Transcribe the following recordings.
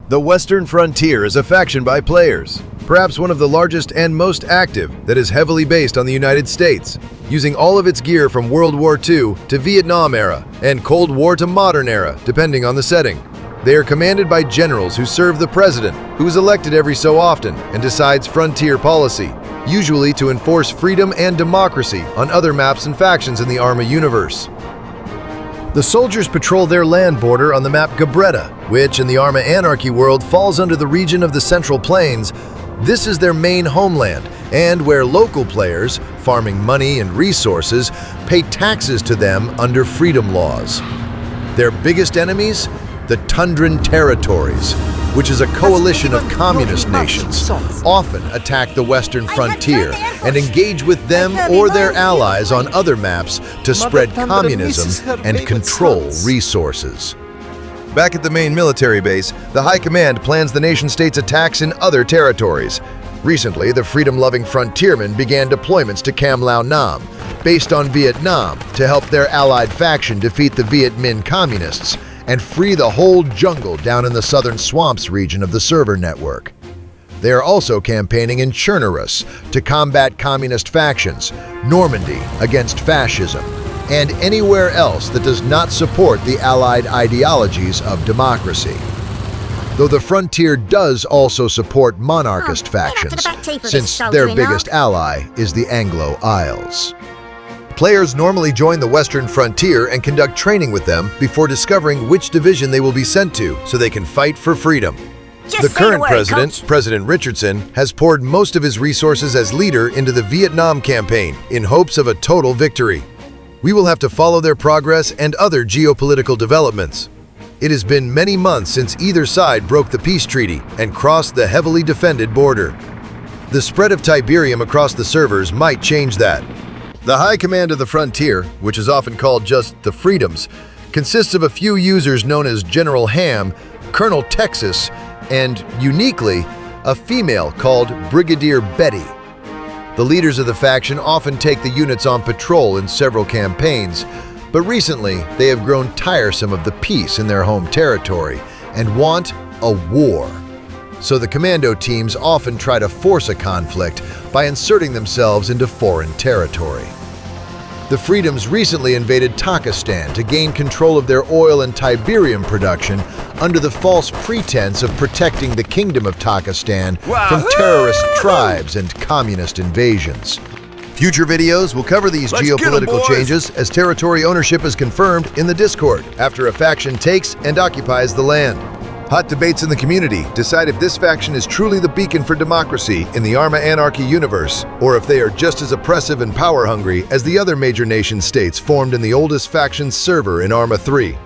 The Western Frontier is a faction by players, perhaps one of the largest and most active, that is heavily based on the United States, using all of its gear from World War II to Vietnam era and Cold War to modern era, depending on the setting. They are commanded by generals who serve the president, who is elected every so often and decides frontier policy, usually to enforce freedom and democracy on other maps and factions in the Arma universe. The soldiers patrol their land border on the map Gabretta, which in the Arma Anarchy world falls under the region of the Central Plains. This is their main homeland, and where local players, farming money and resources, pay taxes to them under freedom laws. Their biggest enemies? The Tundran Territories, which is a coalition of communist nations, often attack the Western Frontier and engage with them or their allies on other maps to spread communism and control resources. Back at the main military base, the High Command plans the nation-state's attacks in other territories. Recently, the freedom-loving frontiermen began deployments to Cam Lao Nam, based on Vietnam, to help their allied faction defeat the Viet Minh Communists and free the whole jungle down in the southern swamps region of the server network. They are also campaigning in Chernobyl to combat communist factions, Normandy against fascism, and anywhere else that does not support the Allied ideologies of democracy. Though the frontier does also support monarchist factions, since their biggest ally is the Anglo Isles. Players normally join the Western Frontier and conduct training with them before discovering which division they will be sent to so they can fight for freedom. The current president, President Richardson, has poured most of his resources as leader into the Vietnam campaign in hopes of a total victory. We will have to follow their progress and other geopolitical developments. It has been many months since either side broke the peace treaty and crossed the heavily defended border. The spread of Tiberium across the servers might change that. The High Command of the Frontier, which is often called just the Freedoms, consists of a few users known as General Ham, Colonel Texas, and, uniquely, a female called Brigadier Betty. The leaders of the faction often take the units on patrol in several campaigns, but recently they have grown tiresome of the peace in their home territory and want a war. So the commando teams often try to force a conflict by inserting themselves into foreign territory. The Freedoms recently invaded Takistan to gain control of their oil and Tiberium production under the false pretense of protecting the Kingdom of Takistan from terrorist tribes and communist invasions. Future videos will cover these geopolitical changes as territory ownership is confirmed in the Discord after a faction takes and occupies the land. Hot debates in the community decide if this faction is truly the beacon for democracy in the Arma Anarchy universe, or if they are just as oppressive and power-hungry as the other major nation-states formed in the oldest faction's server in Arma 3.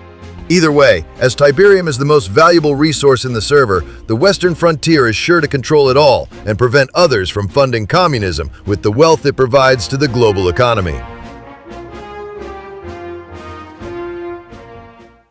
Either way, as Tiberium is the most valuable resource in the server, the Western Frontier is sure to control it all and prevent others from funding communism with the wealth it provides to the global economy.